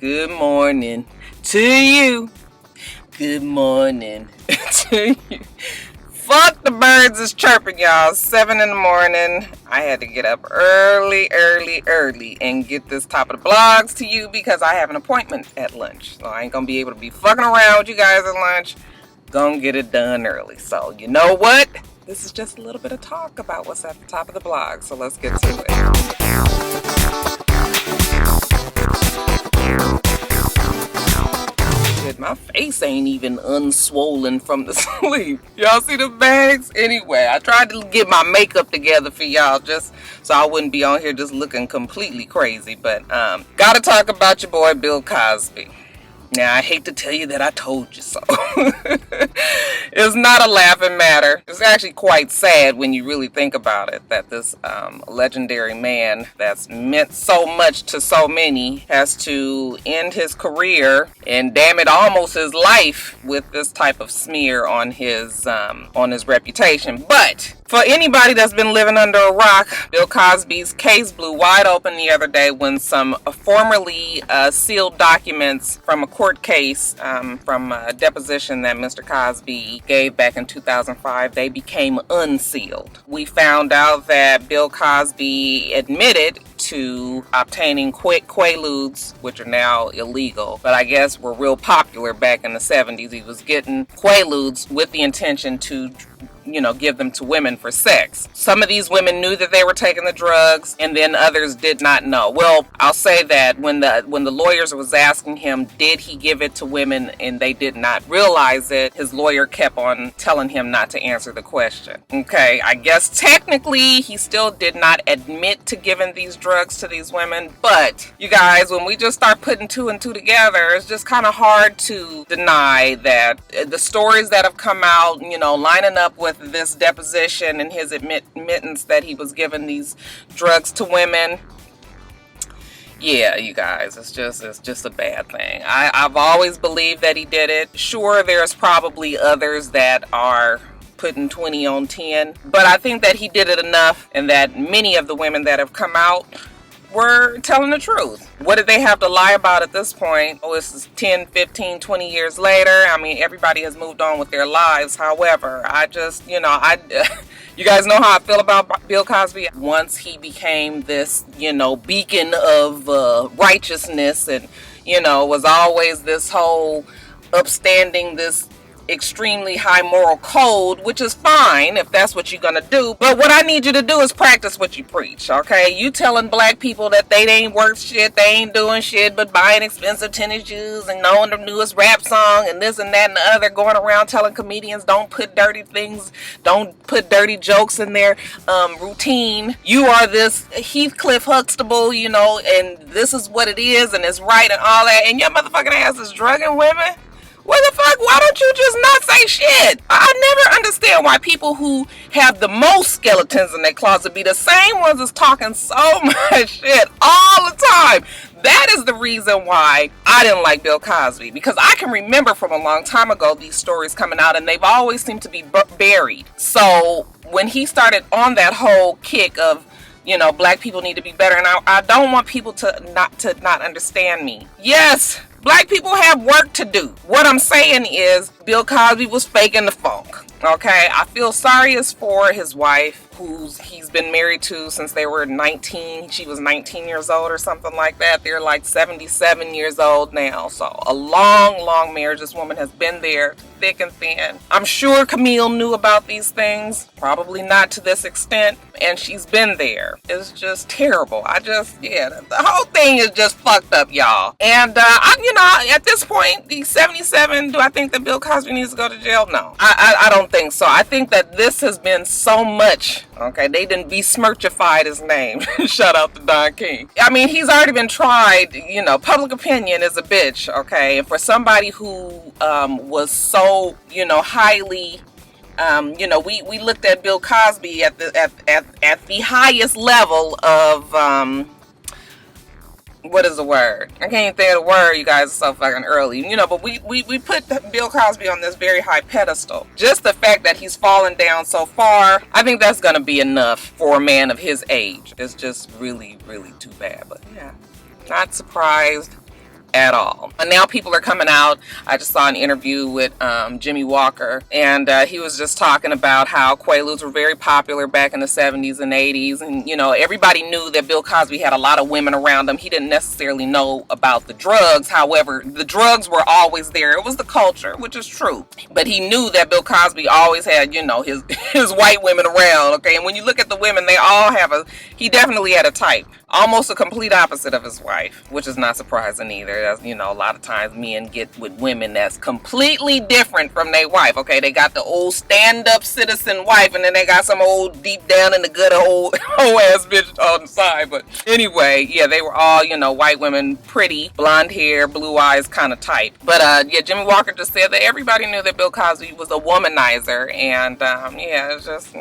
Good morning to you. Good morning to you. Fuck the birds is chirping, y'all. 7 in the morning. I had to get up early and get this top of the blogs to you because I have an appointment at lunch. So I ain't gonna be able to be fucking around with you guys at lunch. Gonna get it done early. So you know what? This is just a little bit of talk about what's at the top of the blog. So let's get to it. My face ain't even unswollen from the sleep. Y'all see the bags? Anyway, I tried to get my makeup together for y'all just so I wouldn't be on here just looking completely crazy. But gotta talk about your boy Bill Cosby. Now, I hate to tell you that I told you so. It's not a laughing matter. It's actually quite sad when you really think about it, that this legendary man that's meant so much to so many has to end his career and damn it, almost his life with this type of smear on his reputation. But for anybody that's been living under a rock, Bill Cosby's case blew wide open the other day when some formerly sealed documents from a court case, from a deposition that Mr. Cosby gave back in 2005, they became unsealed. We found out that Bill Cosby admitted to obtaining quaaludes, which are now illegal, but I guess were real popular back in the 70s. He was getting quaaludes with the intention to give them to women for sex. Some of these women knew that they were taking the drugs, and then others did not know. Well, I'll say that when the lawyers was asking him, did he give it to women, and they did not realize it, his lawyer kept on telling him not to answer the question. Okay, I guess technically he still did not admit to giving these drugs to these women, but you guys, when we just start putting two and two together, it's just kind of hard to deny that the stories that have come out, lining up with this deposition and his admittance that he was giving these drugs to women. Yeah, you guys, it's just a bad thing. I've always believed that he did it. Sure, there's probably others that are putting 20 on 10, but I think that he did it enough, and that many of the women that have come out were telling the truth. What did they have to lie about at this point? Oh, it's 10, 15, 20 years later. I mean, everybody has moved on with their lives. However, I just, you guys know how I feel about Bill Cosby. Once he became this, beacon of righteousness and, was always this whole upstanding, this extremely high moral code, which is fine if that's what you're gonna do, but what I need you to do is practice what you preach. Okay, you telling black people that they ain't worth shit, they ain't doing shit but buying expensive tennis shoes and knowing the newest rap song and this and that and the other, going around telling comedians don't put dirty things, don't put dirty jokes in their routine. You are this Heathcliff Huxtable, and this is what it is and it's right and all that, and your motherfucking ass is drugging women. What the fuck? Why don't you just not say shit? I never understand why people who have the most skeletons in their closet be the same ones that's talking so much shit all the time. That is the reason why I didn't like Bill Cosby, because I can remember from a long time ago these stories coming out and they've always seemed to be buried. So when he started on that whole kick of, black people need to be better, and I don't want people to not understand me. Yes, black people have work to do. What I'm saying is Bill Cosby was faking the funk. Okay, I feel sorry as for his wife, he's been married to since they were 19. She was 19 years old or something like that. They're like 77 years old now. So a long marriage. This woman has been there thick and thin. I'm sure Camille knew about these things. Probably not to this extent. And she's been there. It's just terrible. The whole thing is just fucked up, y'all. And, at this point, he's 77. Do I think that Bill Cosby needs to go to jail? No. I don't think so. I think that this has been so much. Okay, they didn't besmirchified his name. Shout out to Don King. I mean, he's already been tried. Public opinion is a bitch. Okay, and for somebody who was so highly, we looked at Bill Cosby at the highest level of what is the word? I can't even think of the word, you guys, are so fucking early. But we put Bill Cosby on this very high pedestal. Just the fact that he's fallen down so far, I think that's going to be enough for a man of his age. It's just really, really too bad. But yeah, not surprised. at all. And now people are coming out. I just saw an interview with Jimmy Walker, and he was just talking about how Quaaludes were very popular back in the 70s and 80s, and you know, everybody knew that Bill Cosby had a lot of women around him. He didn't necessarily know about the drugs. However, the drugs were always there. It was the culture, which is true. But he knew that Bill Cosby always had, you know, his white women around, okay? And when you look at the women, they all have he definitely had a type. Almost a complete opposite of his wife, which is not surprising either. That's, you know, a lot of times men get with women that's completely different from their wife, okay? They got the old stand-up citizen wife, and then they got some old deep down in the gutter old ass bitch on the side. But anyway, yeah, they were all, you know, white women, pretty, blonde hair, blue eyes kind of type. But yeah, Jimmy Walker just said that everybody knew that Bill Cosby was a womanizer, and yeah, it's just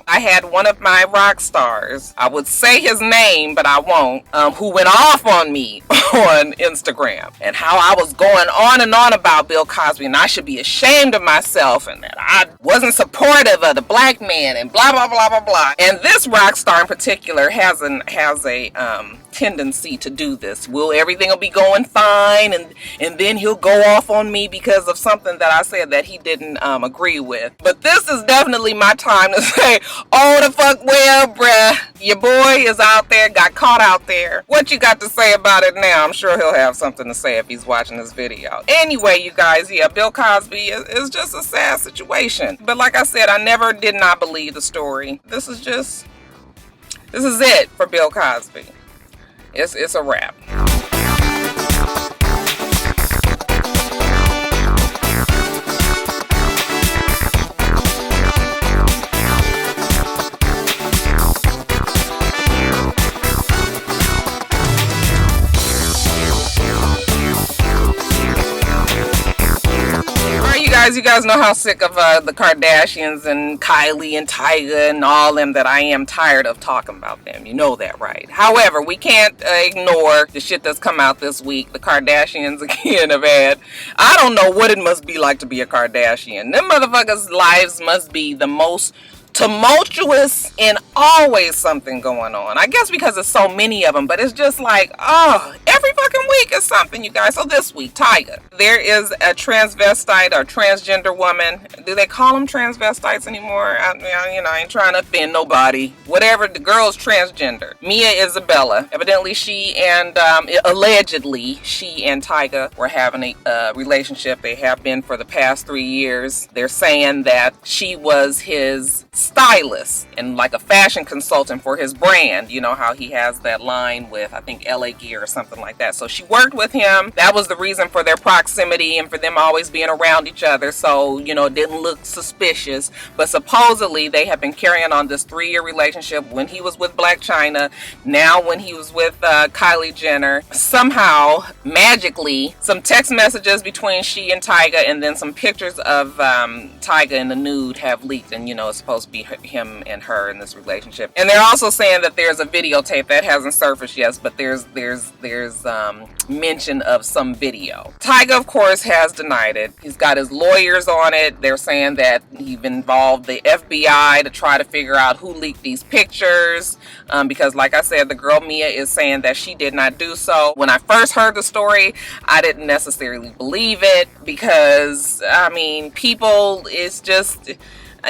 I had one of my rock stars, I would say his name, but I won't, who went off on me on Instagram and how I was going on and on about Bill Cosby and I should be ashamed of myself and that I wasn't supportive of the black man and blah blah blah blah blah. And this rock star in particular has a tendency to do this. Everything will be going fine, and then he'll go off on me because of something that I said that he didn't agree with. But this is definitely my time to say, oh the fuck well, bruh, your boy is out there, got caught out there. What you got to say about it now? I'm sure he'll have something to say if he's watching this video. Anyway, you guys, yeah, Bill Cosby is just a sad situation. But like I said, I never did not believe the story. This is it for Bill Cosby. It's a wrap. You guys know how sick of the Kardashians and Kylie and Tyga and all them that I am. Tired of talking about them. You know that, right? However, we can't ignore the shit that's come out this week. The Kardashians again have had, I don't know what it must be like to be a Kardashian. Them motherfuckers' lives must be the most tumultuous and always something going on. I guess because there's so many of them, but it's just like, oh, every fucking week is something, you guys. So this week, Tyga, there is a transvestite or transgender woman. Do they call them transvestites anymore? I ain't trying to offend nobody. Whatever, the girl's transgender. Mia Isabella. Evidently she and allegedly she and Tyga were having a relationship. They have been for the past 3 years. They're saying that she was his stylist and like a fashion consultant for his brand. You know how he has that line with, I think, LA Gear or something like that. So she worked with him. That was the reason for their proximity and for them always being around each other. So, you know, it didn't look suspicious. But supposedly they have been carrying on this 3-year relationship when he was with Black China. Now when he was with Kylie Jenner. Somehow, magically, some text messages between she and Tyga and then some pictures of Tyga in the nude have leaked. And, you know, it's supposed to be him and her in this relationship. And they're also saying that there's a videotape that hasn't surfaced yet, but there's mention of some video. Tyga, of course, has denied it. He's got his lawyers on it. They're saying that he involved the FBI to try to figure out who leaked these pictures, because like I said, the girl Mia is saying that she did not do so. When I first heard the story, I didn't necessarily believe it because, I mean, people, it's just,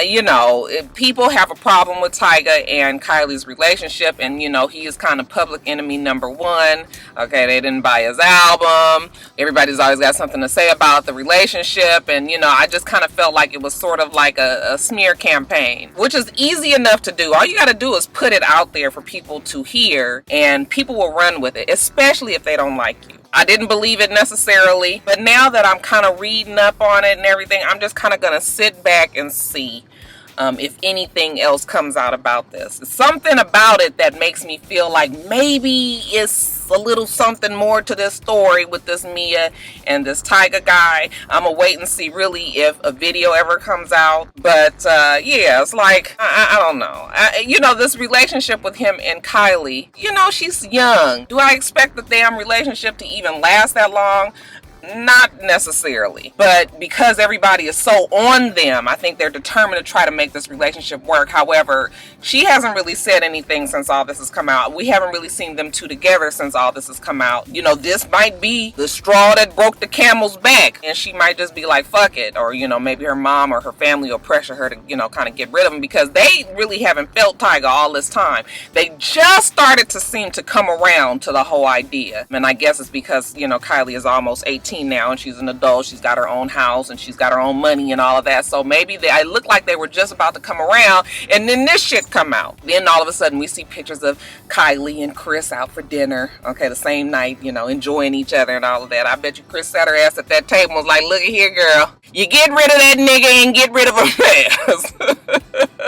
you know, people have a problem with Tyga and Kylie's relationship, and you know, he is kind of public enemy number one. Okay, they didn't buy his album. Everybody's always got something to say about the relationship, and you know, I just kind of felt like it was sort of like a smear campaign, which is easy enough to do. All you got to do is put it out there for people to hear, and people will run with it, especially if they don't like you. I didn't believe it necessarily, but now that I'm kind of reading up on it and everything, I'm just kind of going to sit back and see if anything else comes out about this. It's something about it that makes me feel like maybe it's a little something more to this story with this Mia and this Tyga guy. I'm gonna wait and see really if a video ever comes out. But yeah, it's like, I don't know. You know, this relationship with him and Kylie, you know, she's young. Do I expect the damn relationship to even last that long? Not necessarily, but because everybody is so on them, I think they're determined to try to make this relationship work. However, she hasn't really said anything since all this has come out. We haven't really seen them two together since all this has come out. You know, this might be the straw that broke the camel's back, and she might just be like, fuck it. Or, you know, maybe her mom or her family will pressure her to, you know, kind of get rid of him, because they really haven't felt Tyga all this time. They just started to seem to come around to the whole idea. And I guess it's because, you know, Kylie is almost 18 now and she's an adult. She's got her own house and she's got her own money and all of that. So maybe I look like they were just about to come around, and then this shit come out. Then all of a sudden we see pictures of Kylie and Chris out for dinner. Okay, the same night, you know, enjoying each other and all of that. I bet you Chris sat her ass at that table and was like, look at here, girl. You get rid of that nigga and get rid of him fast.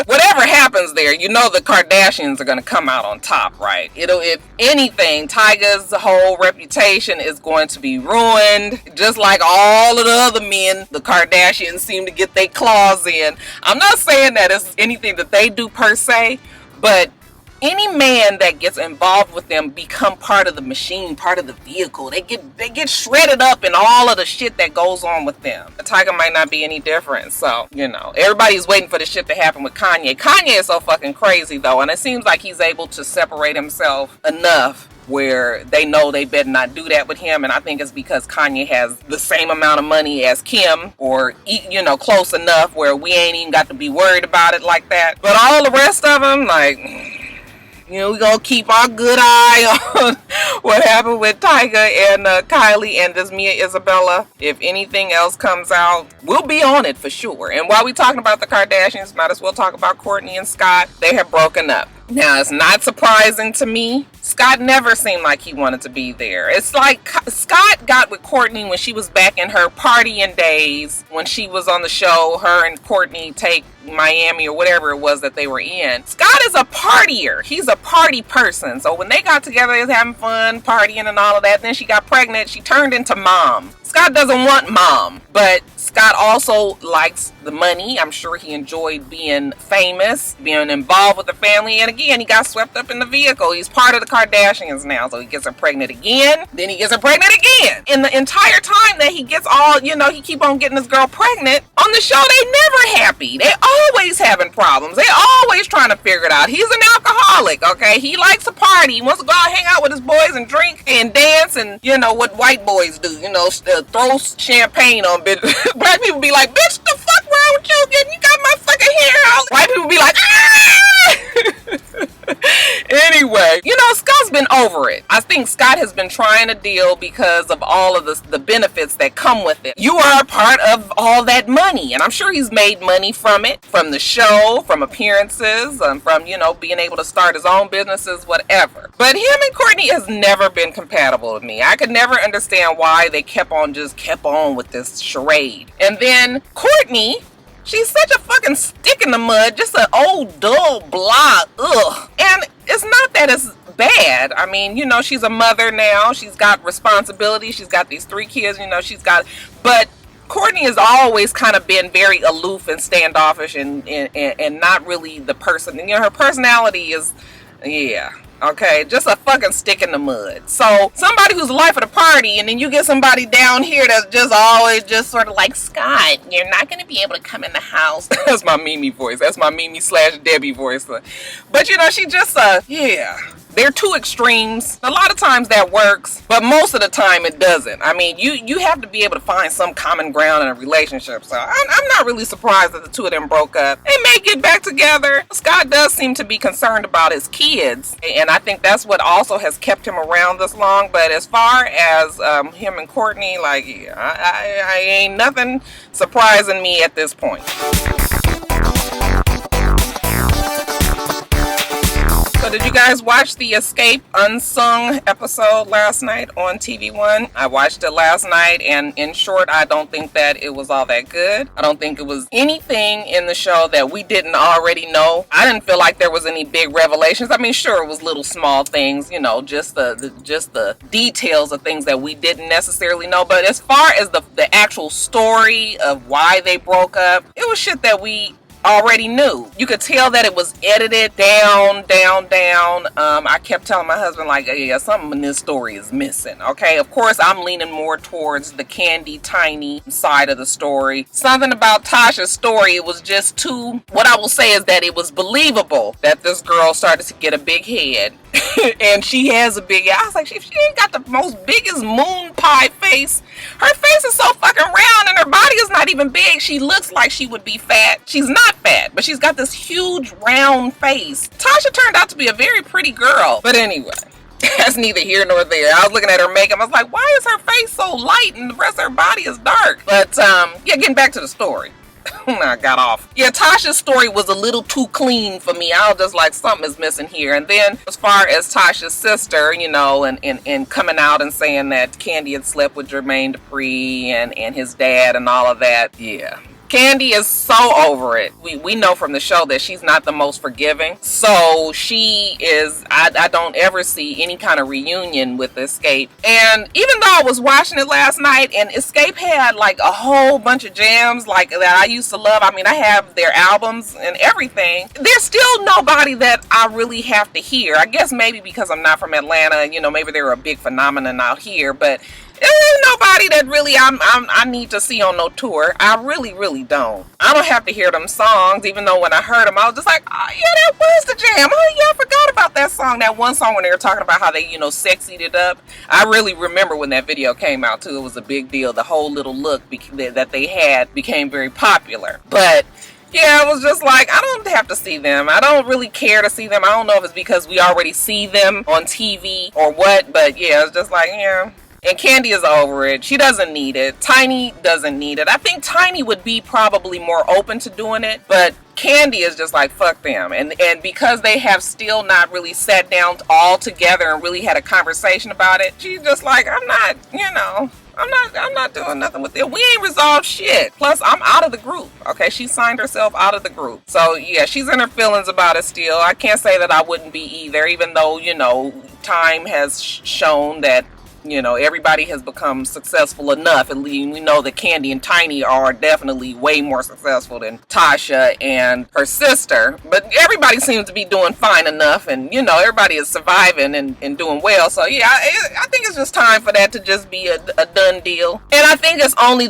Whatever happens there, you know the Kardashians are going to come out on top, right? If anything, Tyga's whole reputation is going to be ruined. Just like all of the other men, the Kardashians seem to get their claws in. I'm not saying that it's anything that they do per se, but any man that gets involved with them become part of the machine, part of the vehicle. They get shredded up in all of the shit that goes on with them. Tyga might not be any different. So, you know, everybody's waiting for the shit to happen with Kanye. Kanye is so fucking crazy though, and it seems like he's able to separate himself enough where they know they better not do that with him. And I think it's because Kanye has the same amount of money as Kim, or, you know, close enough where we ain't even got to be worried about it like that. But all the rest of them, like, you know, we're going to keep our good eye on what happened with Tyga and Kylie and this Mia Isabella. If anything else comes out, we'll be on it for sure. And while we're talking about the Kardashians, might as well talk about Kourtney and Scott. They have broken up. Now, it's not surprising to me. Scott never seemed like he wanted to be there. It's like Scott got with Kourtney when she was back in her partying days, when she was on the show, her and Kourtney Take Miami or whatever it was that they were in. Scott is a partier. He's a party person. So when they got together, they was having fun, partying and all of that. Then she got pregnant. She turned into mom. Scott doesn't want mom, but Scott also likes the money. I'm sure he enjoyed being famous, being involved with the family. And again, he got swept up in the vehicle. He's part of the Kardashians now. So he gets her pregnant again. Then he gets her pregnant again. And the entire time that he gets all, you know, he keep on getting this girl pregnant, on the show, they never happy. They always having problems. They always trying to figure it out. He's an alcoholic, okay? He likes to party. He wants to go out and hang out with his boys and drink and dance and, you know, what white boys do, you know, throw champagne on bitches. Black people be like, bitch, the fuck wrong with you? You got my fucking hair out. White people be like, ah! Anyway, you know, Scott's been over it. I think Scott has been trying to deal because of all of the benefits that come with it. You are a part of all that money, and I'm sure he's made money from it, from the show, from appearances, from, you know, being able to start his own businesses, whatever. But him and Kourtney has never been compatible with me. I could never understand why they kept on with this charade. And then Kourtney, she's such a fucking stick in the mud, just an old dull blah, ugh. And it's not that it's bad. I mean, you know, she's a mother now. She's got responsibility. She's got these 3 kids, you know, but Kourtney has always kind of been very aloof and standoffish and not really the person. You know, her personality is, yeah. Okay, just a fucking stick in the mud. So somebody who's the life of the party, and then you get somebody down here that's just always just sort of like, Scott, you're not going to be able to come in the house. That's my Mimi voice. That's my Mimi/Debbie voice. But you know, she just, yeah. They're 2 extremes. A lot of times that works, but most of the time it doesn't. I mean, you have to be able to find some common ground in a relationship. So I'm not really surprised that the 2 of them broke up. They may get back together. Scott does seem to be concerned about his kids, and I think that's what also has kept him around this long. But as far as him and Kourtney, like, yeah, I ain't nothing surprising me at this point. So did you guys watch the Escape Unsung episode last night on TV1? I watched it last night, and in short, I don't think that it was all that good. I don't think it was anything in the show that we didn't already know. I didn't feel like there was any big revelations. I mean, sure, it was little small things, you know, just the details of things that we didn't necessarily know. But as far as the actual story of why they broke up, it was shit that we already knew. You could tell that it was edited down. I kept telling my husband, like, yeah, something in this story is missing. Okay, of course, I'm leaning more towards the Kandi Tiny side of the story. Something about Tasha's story, it was just too, what I will say is that it was believable that this girl started to get a big head. And she has a big head. I was like, she ain't got the most biggest moon pie face. Her face is so fucking round and her body is not even big. She looks like she would be fat. She's not fat, but she's got this huge round face. Tasha turned out to be a very pretty girl. But anyway, that's neither here nor there. I was looking at her makeup. I was like, why is her face so light and the rest of her body is dark? But yeah, getting back to the story. I got off. Yeah, Tasha's story was a little too clean for me. I was just like, something is missing here. And then as far as Tasha's sister, you know, and coming out and saying that Kandi had slept with Jermaine Dupri and his dad and all of that, yeah. Kandi is so over it. We know from the show that she's not the most forgiving. So she is, I don't ever see any kind of reunion with Escape. And even though I was watching it last night and Escape had like a whole bunch of jams like that I used to love. I mean, I have their albums and everything. There's still nobody that I really have to hear. I guess maybe because I'm not from Atlanta, you know, maybe they're a big phenomenon out here, but there ain't nobody that really I need to see on no tour. I really don't. I don't have to hear them songs, even though when I heard them, I was just like, oh yeah, that was the jam. Oh yeah, I forgot about that song. That one song when they were talking about how they, you know, sexied it up. I really remember when that video came out too. It was a big deal. The whole little look that they had became very popular. But yeah, I was just like, I don't have to see them. I don't really care to see them. I don't know if it's because we already see them on TV or what, but yeah, it's just like, yeah. And Kandi is over it. She doesn't need it. Tiny doesn't need it. I think Tiny would be probably more open to doing it, but Kandi is just like, fuck them. And because they have still not really sat down all together and really had a conversation about it, she's just like, I'm not, you know, I'm not doing nothing with it. We ain't resolved shit. Plus, I'm out of the group. Okay, she signed herself out of the group. So yeah, she's in her feelings about it still. I can't say that I wouldn't be either, even though, you know, time has shown that, you know, everybody has become successful enough, and we know that Kandi and Tiny are definitely way more successful than Tasha and her sister. But everybody seems to be doing fine enough, and you know, everybody is surviving and doing well. So yeah, I think it's just time for that to just be a done deal. And I think it's only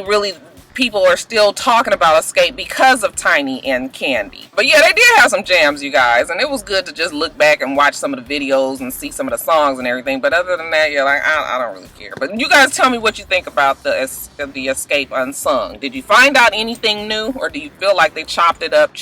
really people are still talking about Escape because of Tiny and Kandi. But yeah, they did have some jams, you guys, and it was good to just look back and watch some of the videos and see some of the songs and everything. But other than that, yeah, like I don't really care. But you guys tell me what you think about the Escape Unsung. Did you find out anything new, or do you feel like they chopped it up?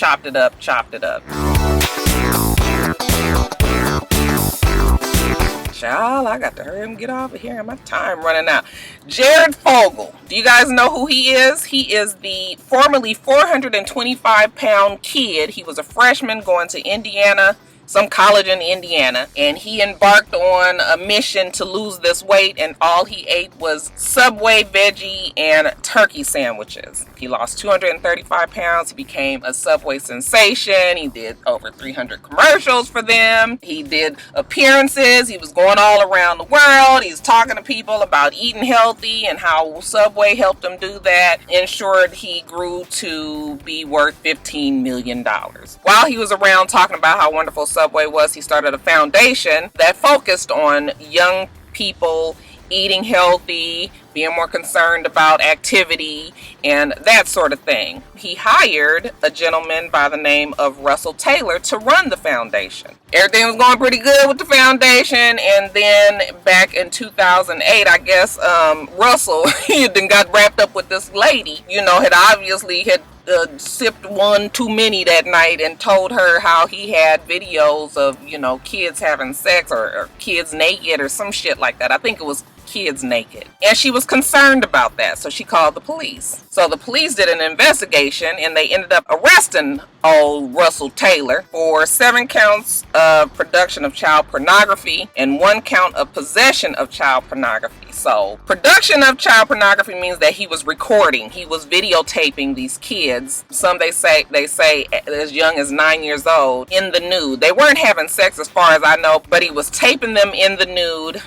Child, I got to hurry and get off of here. My time running out. Jared Fogle. Do you guys know who he is? He is the formerly 425-pound kid. He was a freshman going to Indiana, some college in Indiana, and he embarked on a mission to lose this weight, and all he ate was Subway veggie and turkey sandwiches. He lost 235 pounds. He became a Subway sensation. He did over 300 commercials for them. He did appearances. He was going all around the world. He's talking to people about eating healthy and how Subway helped him do that. In short, he grew to be worth $15 million. While he was around talking about how wonderful Subway was, he started a foundation that focused on young people eating healthy, being more concerned about activity, and that sort of thing. He hired a gentleman by the name of Russell Taylor to run the foundation. Everything was going pretty good with the foundation, and then back in 2008, I guess, Russell, he then got wrapped up with this lady, you know, had sipped one too many that night and told her how he had videos of, you know, kids having sex or kids naked or some shit like that. I think it was kids naked. And she was concerned about that, so she called the police. So the police did an investigation, and they ended up arresting old Russell Taylor for 7 counts of production of child pornography and 1 count of possession of child pornography. So production of child pornography means that he was recording, he was videotaping these kids. Some they say as young as 9 years old in the nude. They weren't having sex as far as I know, but he was taping them in the nude,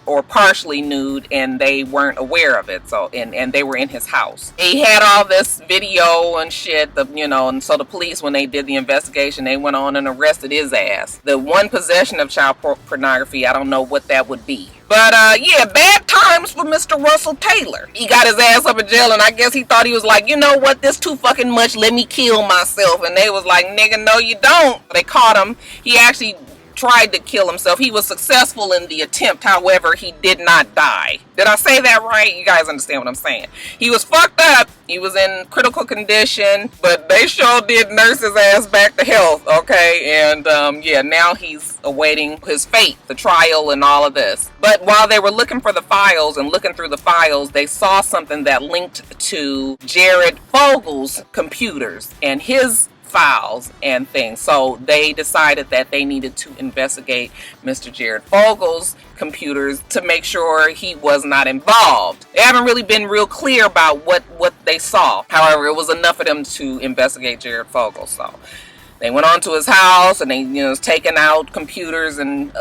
or partially nude, and they weren't aware of it. So and they were in his house. He had all this video and shit, and so the police, when they did the investigation, they went on and arrested his ass. The one possession of child pornography, I don't know what that would be. But yeah, bad times for Mr. Russell Taylor. He got his ass up in jail, and I guess he thought he was like, you know what, this too fucking much, let me kill myself. And they was like, nigga, no you don't. They caught him. He actually tried to kill himself. He was successful in the attempt, however, he did not die. Did I say that right? You guys understand what I'm saying. He was fucked up. He was in critical condition, but they sure did nurse his ass back to health, okay? And yeah, now he's awaiting his fate, the trial and all of this. But while they were looking for the files and looking through the files, they saw something that linked to Jared Fogel's computers and his files and things. So they decided that they needed to investigate Mr. Jared Fogel's computers to make sure he was not involved. They haven't really been real clear about what they saw. However, it was enough of them to investigate Jared Fogel. So they went on to his house and they, was taking out computers and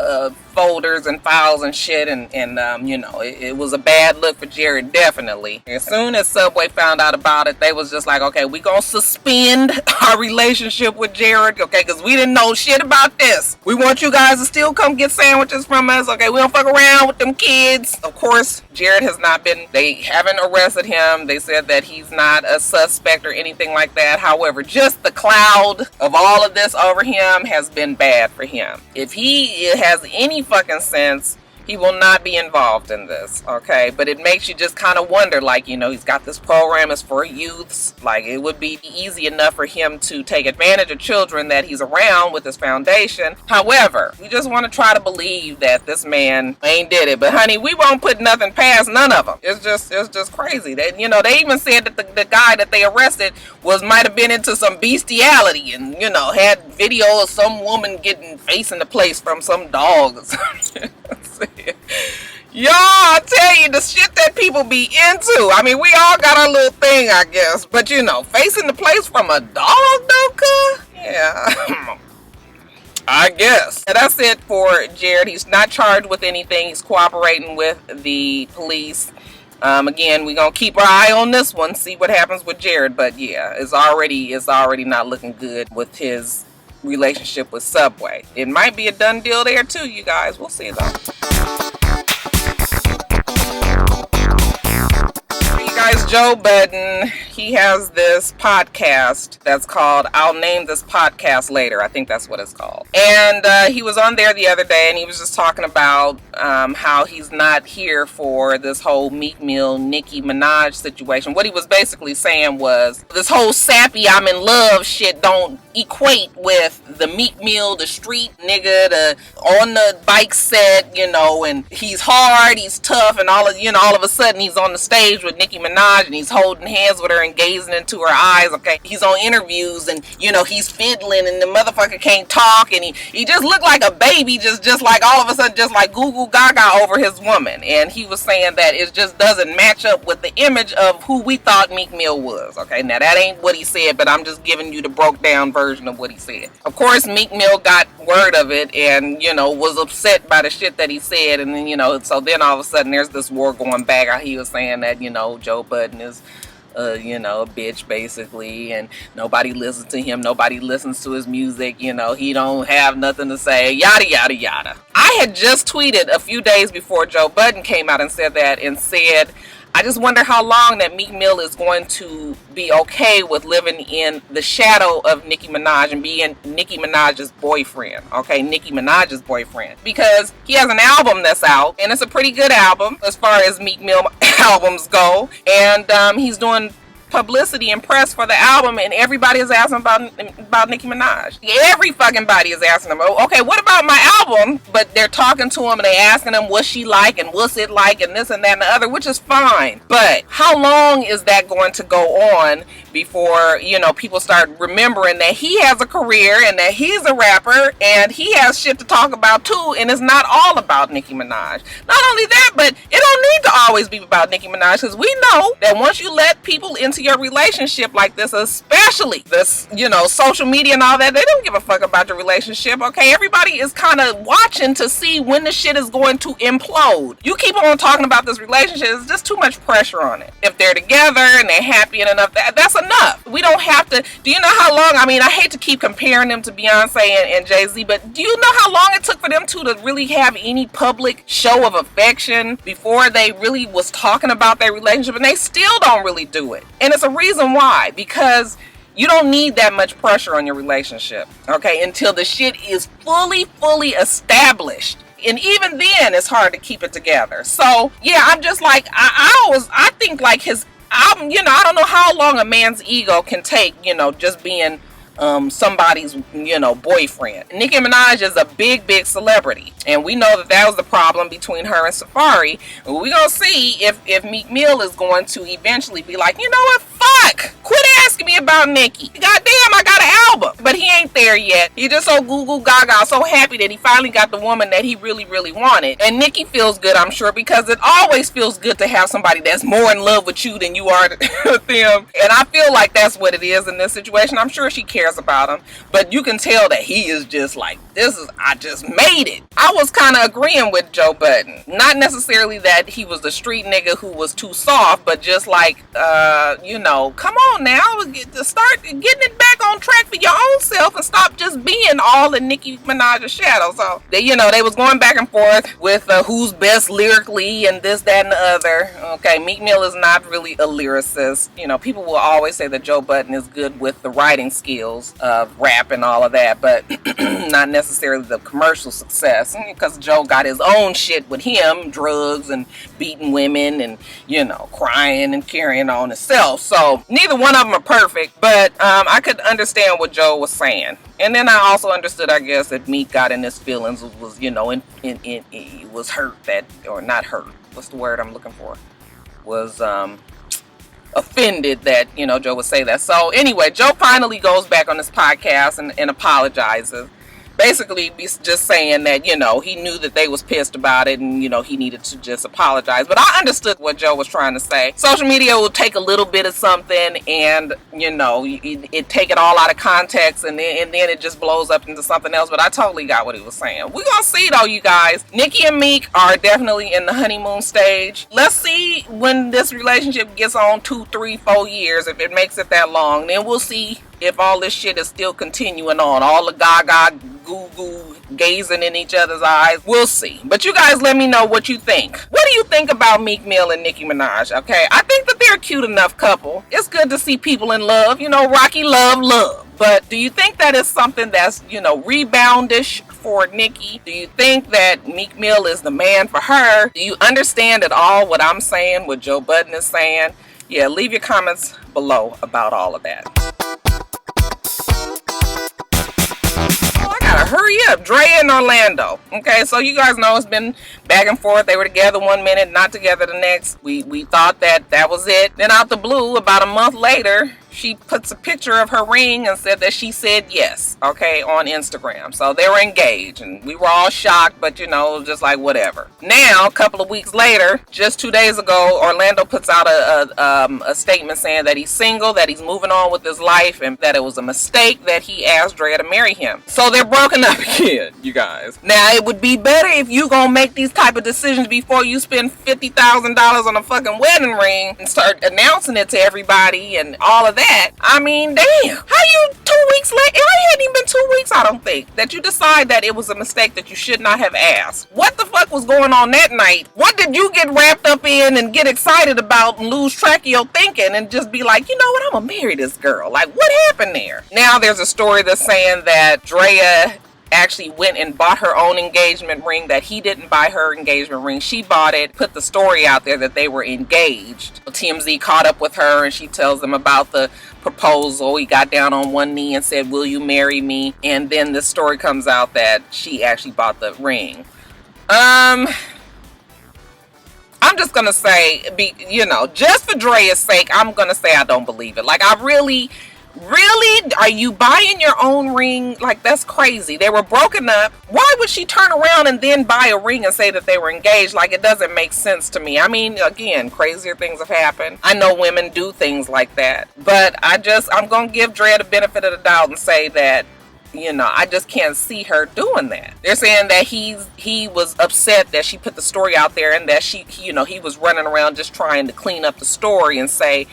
folders and files and shit, and it was a bad look for Jared, definitely. As soon as Subway found out about it, they was just like, okay, we gonna suspend our relationship with Jared, okay, because we didn't know shit about this. We want you guys to still come get sandwiches from us, okay, we don't fuck around with them kids. Of course, Jared has not been, they haven't arrested him. They said that he's not a suspect or anything like that. However, just the cloud of all of this over him has been bad for him. If he has any fucking sense, he will not be involved in this, okay? But it makes you just kind of wonder, like, he's got this program, it's for youths. Like, it would be easy enough for him to take advantage of children that he's around with his foundation. However, we just want to try to believe that this man ain't did it. But honey, we won't put nothing past none of them. It's just crazy. They even said that the guy that they arrested might have been into some bestiality and, had video of some woman getting face in the place from some dog or something. Y'all, I tell you, the shit that people be into. I mean, we all got our little thing, I guess. But, facing the place from a dog, though, cuz? Yeah. I guess. And that's it for Jared. He's not charged with anything. He's cooperating with the police. Again, we're going to keep our eye on this one, see what happens with Jared. But, yeah, it's already not looking good with his relationship with Subway. It might be a done deal there, too, you guys. We'll see, though. Guys, Joe Budden, he has this podcast that's called I'll Name This Podcast Later. I think that's what it's called. And he was on there the other day and he was just talking about how he's not here for this whole Meek Mill, Nicki Minaj situation. What he was basically saying was this whole sappy I'm in love shit don't equate with the Meek Mill, the street nigga, the on the bike set, and he's hard, he's tough, and all of a sudden he's on the stage with Nicki Minaj and he's holding hands with her and gazing into her eyes, okay? He's on interviews and, he's fiddling and the motherfucker can't talk and he just looked like a baby, just like all of a sudden, just like goo goo gaga over his woman. And he was saying that it just doesn't match up with the image of who we thought Meek Mill was, okay? Now that ain't what he said, but I'm just giving you the broke down version of what he said. Of course, Meek Mill got word of it and, was upset by the shit that he said. And then, so then all of a sudden there's this war going back. He was saying that, Joe Budden is, a bitch basically, and nobody listens to him. Nobody listens to his music. He don't have nothing to say, yada, yada, yada. I had just tweeted a few days before Joe Budden came out and said that and said, I just wonder how long that Meek Mill is going to be okay with living in the shadow of Nicki Minaj and being Nicki Minaj's boyfriend. Okay, Nicki Minaj's boyfriend. Because he has an album that's out, and it's a pretty good album as far as Meek Mill albums go. And he's doing publicity and press for the album, and everybody is asking about Nicki Minaj. Every fucking body is asking them, oh, okay, what about my album? But they're talking to them and they asking them what's she like and what's it like and this and that and the other, which is fine. But how long is that going to go on before, you know, people start remembering that he has a career and that he's a rapper and he has shit to talk about too, and it's not all about Nicki Minaj. Not only that, but it don't need to always be about Nicki Minaj, because we know that once you let people into your relationship like this, especially this, you know, social media and all that, they don't give a fuck about your relationship, okay? Everybody is kind of watching to see when the shit is going to implode. You keep on talking about this relationship, it's just too much pressure on it. If they're together and they're happy and enough, that's enough. We don't have to. Do you know how long, I mean, I hate to keep comparing them to Beyonce and Jay-Z, but do you know how long it took for them to really have any public show of affection before they really was talking about their relationship? And they still don't really do it. And it's a reason why, because you don't need that much pressure on your relationship, okay, until the shit is fully established. And even then, it's hard to keep it together. So, yeah, I'm just like, I think like his album, you know, I don't know how long a man's ego can take, you know, just being somebody's, you know, boyfriend. Nicki Minaj is a big celebrity, and we know that was the problem between her and Safari. We're gonna see if Meek Mill is going to eventually be like, you know what, fuck, quit asking me about Nicki. Goddamn, I got an album. But he ain't there yet. He just so goo gaga, so happy that he finally got the woman that he really wanted. And Nicki feels good, I'm sure, because it always feels good to have somebody that's more in love with you than you are with them. And I feel like that's what it is in this situation. I'm sure she cares about him, but you can tell that he is just like, I just made it. I was kind of agreeing with Joe Budden. Not necessarily that he was the street nigga who was too soft, but just like, you know, come on now, start getting it back on track for your own self and stop just being all in Nicki Minaj's shadow. So, you know, they was going back and forth with who's best lyrically and this, that, and the other. Okay, Meek Mill is not really a lyricist. You know, people will always say that Joe Budden is good with the writing skills of rap and all of that, but not necessarily the commercial success, because Joe got his own shit with him, drugs and beating women and, you know, crying and carrying on himself. So neither one of them are perfect, but I could understand what Joe was saying. And then I also understood, I guess, that Meek got in his feelings, was, you know, it was hurt that, or not hurt, what's the word I'm looking for, was offended that, you know, Joe would say that. So anyway, Joe finally goes back on his podcast and apologizes. Basically just saying that, you know, he knew that they was pissed about it and, you know, he needed to just apologize. But I understood what Joe was trying to say. Social media will take a little bit of something and, you know, it take it all out of context and then it just blows up into something else. But I totally got what he was saying. We're gonna see though, you guys. Nicki and Meek are definitely in the honeymoon stage. Let's see when this relationship gets on 2, 3, 4 years, if it makes it that long. Then we'll see if all this shit is still continuing on. All the gaga, goo gazing in each other's eyes. We'll see. But you guys let me know what you think. What do you think about Meek Mill and Nicki Minaj? Okay, I think that they're a cute enough couple. It's good to see people in love. You know, Rocky love. But do you think that is something that's, you know, reboundish for Nicki? Do you think that Meek Mill is the man for her? Do you understand at all what I'm saying, what Joe Budden is saying? Yeah, leave your comments below about all of that. Hurry up, Drea and Orlando. Okay, so you guys know it's been back and forth. They were together one minute, not together the next. We thought that was it. Then out the blue, about a month later, she puts a picture of her ring and said that she said yes, okay, on Instagram. So they were engaged and we were all shocked, but you know, just like whatever. Now, a couple of weeks later, just 2 days ago, Orlando puts out a statement saying that he's single, that he's moving on with his life, and that it was a mistake that he asked Drea to marry him. So they're broken up again, you guys. Now, it would be better if you gonna make these type of decisions before you spend $50,000 on a fucking wedding ring and start announcing it to everybody and all of that. I mean, damn. How you 2 weeks late? It hadn't even been 2 weeks, I don't think, that you decide that it was a mistake that you should not have asked. What the fuck was going on that night? What did you get wrapped up in and get excited about and lose track of your thinking and just be like, you know what, I'm gonna marry this girl? Like, what happened there? Now there's a story that's saying that Drea actually went and bought her own engagement ring, that he didn't buy her engagement ring. She bought it, put the story out there that they were engaged. TMZ caught up with her and she tells them about the proposal. He got down on one knee and said, "Will you marry me?" And then the story comes out that she actually bought the ring. I'm just gonna say, just for Drea's sake, I'm gonna say I don't believe it. Like, I really, are you buying your own ring? Like, that's crazy. They were broken up. Why would she turn around and then buy a ring and say that they were engaged? Like, it doesn't make sense to me. I mean, again, crazier things have happened. I know women do things like that, but I'm gonna give Drea the benefit of the doubt and say that, I just can't see her doing that. They're saying that he was upset that she put the story out there, and that he was running around just trying to clean up the story and say,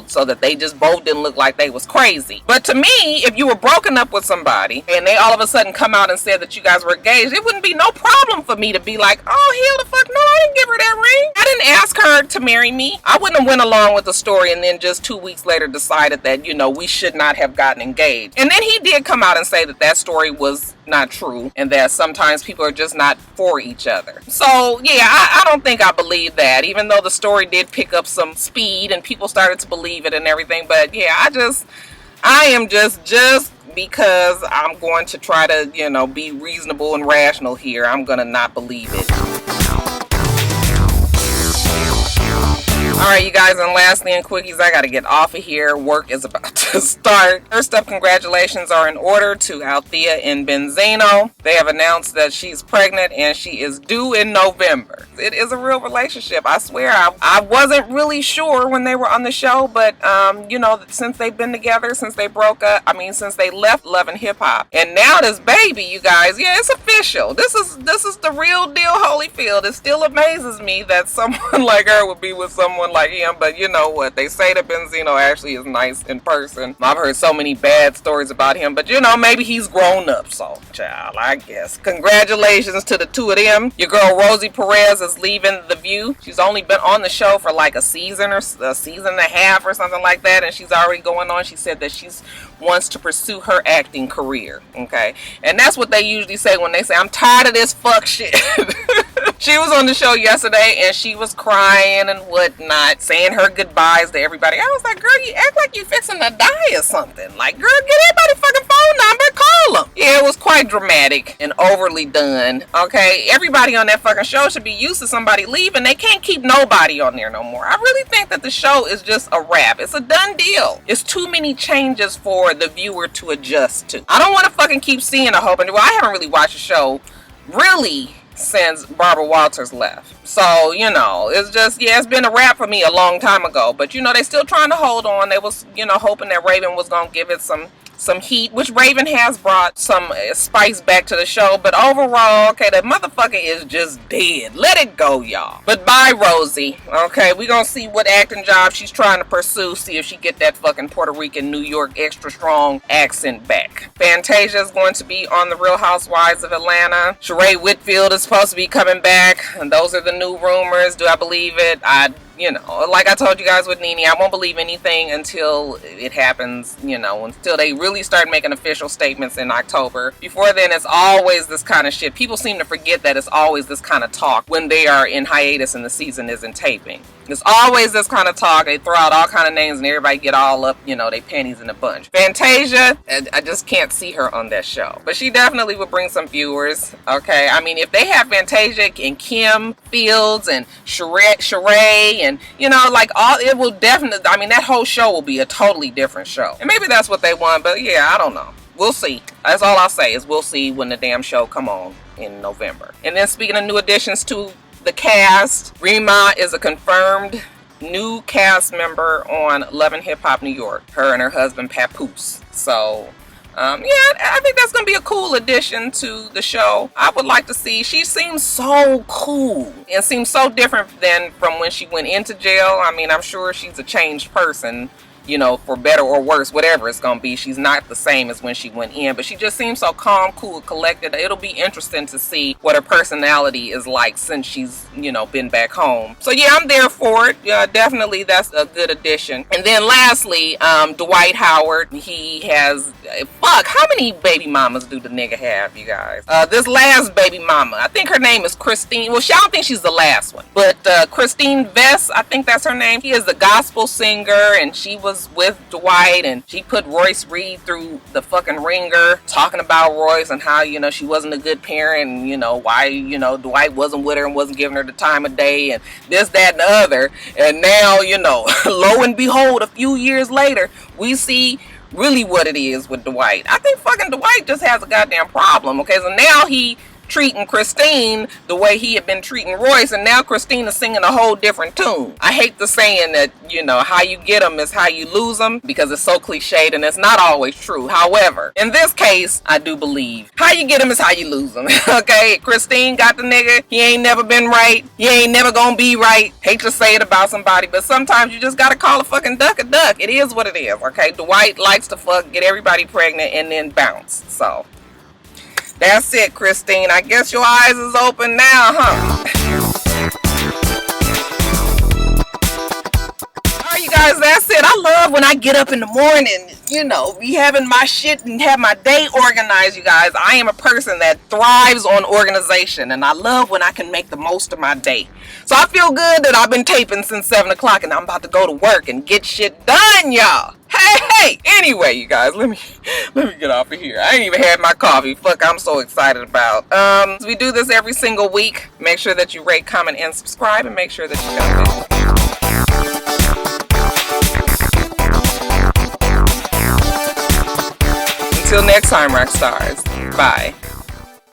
so that they just both didn't look like they was crazy. But to me, if you were broken up with somebody and they all of a sudden come out and said that you guys were engaged, it wouldn't be no problem for me to be like, oh, hell the fuck no, I didn't give her that ring. I didn't ask her to marry me. I wouldn't have went along with the story and then just 2 weeks later decided that, we should not have gotten engaged. And then he did come out and say that story was not true, and that sometimes people are just not for each other. So yeah, I don't think I believe that, even though the story did pick up some speed and people started to believe it and everything. But yeah, I am just because I'm going to try to, be reasonable and rational here, I'm gonna not believe it. Alright, you guys, and lastly in quickies, I gotta get off of here. Work is about to start. First up, congratulations are in order to Althea and Benzino. They have announced that she's pregnant and she is due in November. It is a real relationship. I swear, I wasn't really sure when they were on the show, but since they've been together, since they broke up, since they left Love and Hip Hop, and now this baby, you guys, yeah, it's official. This is the real deal, Holyfield. It still amazes me that someone like her would be with someone like him, but you know what? They say that Benzino actually is nice in person. I've heard so many bad stories about him, but maybe he's grown up, so child, I guess. Congratulations to the two of them. Your girl Rosie Perez is leaving The View. She's only been on the show for like a season or a season and a half or something like that, and she's already going on. She said that she's wants to pursue her acting career, okay? And that's what they usually say when they say, I'm tired of this fuck shit. She was on the show yesterday and she was crying and whatnot, saying her goodbyes to everybody. I was like, girl, you act like you fixing to die or something. Like, girl, get everybody's fucking phone number, call them. Yeah, it was quite dramatic and overly done, okay? Everybody on that fucking show should be used to somebody leaving. They can't keep nobody on there no more. I really think that the show is just a wrap. It's a done deal. It's too many changes for the viewer to adjust to. I don't want to fucking keep seeing a whole bunch. Well, I haven't really watched the show really since Barbara Walters left. So, it's just, yeah, it's been a wrap for me a long time ago. But, they still trying to hold on. They was, hoping that Raven was going to give it some heat, which Raven has brought some spice back to the show. But overall, okay, the motherfucker is just dead. Let it go, y'all. But bye, Rosie. Okay, we gonna see what acting job she's trying to pursue. See if she get that fucking Puerto Rican, New York extra strong accent back. Fantasia is going to be on The Real Housewives of Atlanta. Sheree Whitfield is supposed to be coming back, and those are the new rumors. Do I believe it? Like I told you guys with Nene, I won't believe anything until it happens, until they really start making official statements in October. Before then, it's always this kind of shit. People seem to forget that it's always this kind of talk when they are in hiatus and the season isn't taping. There's always this kind of talk. They throw out all kind of names and everybody get all up, they panties in a bunch. Fantasia, I just can't see her on that show. But she definitely would bring some viewers, okay? If they have Fantasia and Kim Fields and Sheree and, it will definitely, that whole show will be a totally different show. And maybe that's what they want, but yeah, I don't know. We'll see. That's all I'll say is we'll see when the damn show come on in November. And then speaking of new additions to the cast, Rima is a confirmed new cast member on Love and Hip Hop New York. Her and her husband Papoose. So, I think that's going to be a cool addition to the show. I would like to see. She seems so cool and seems so different than from when she went into jail. I'm sure she's a changed person, you know, for better or worse, whatever it's gonna be, she's not the same as when she went in. But she just seems so calm, cool, collected. It'll be interesting to see what her personality is like since she's, you know, been back home. So yeah, I'm there for it. Yeah, definitely that's a good addition. And then lastly, Dwight Howard, he has, fuck, how many baby mamas do the nigga have, you guys? This last baby mama, I think her name is Christine. Well, I don't think she's the last one, but Christine Vess, I think that's her name. She is a gospel singer, and she was with Dwight, and she put Royce Reed through the fucking ringer, talking about Royce and how, you know, she wasn't a good parent, and, you know, why, you know, Dwight wasn't with her and wasn't giving her the time of day, and this, that, and the other. And now, you know, lo and behold, a few years later, we see really what it is with Dwight. I think fucking Dwight just has a goddamn problem, okay? So now he treating Christine the way he had been treating Royce, and now Christine is singing a whole different tune. I hate the saying that, you know, how you get them is how you lose them, because it's so cliched and it's not always true. However, in this case, I do believe how you get them is how you lose them. Okay, Christine got the nigga. He ain't never been right. He ain't never gonna be right. Hate to say it about somebody, but sometimes you just gotta call a fucking duck a duck. It is what it is, okay? Dwight likes to fuck, get everybody pregnant, and then bounce. So that's it, Christine. I guess your eyes is open now, huh? Alright, you guys, that's it. I love when I get up in the morning, you know, be having my shit and have my day organized, you guys. I am a person that thrives on organization, and I love when I can make the most of my day. So I feel good that I've been taping since 7 o'clock, and I'm about to go to work and get shit done, y'all. Hey, anyway, you guys, let me get off of here. I ain't even had my coffee. Fuck, I'm so excited about. We do this every single week. Make sure that you rate, comment, and subscribe, and make sure that you got it. Until next time, Roxstars. Bye.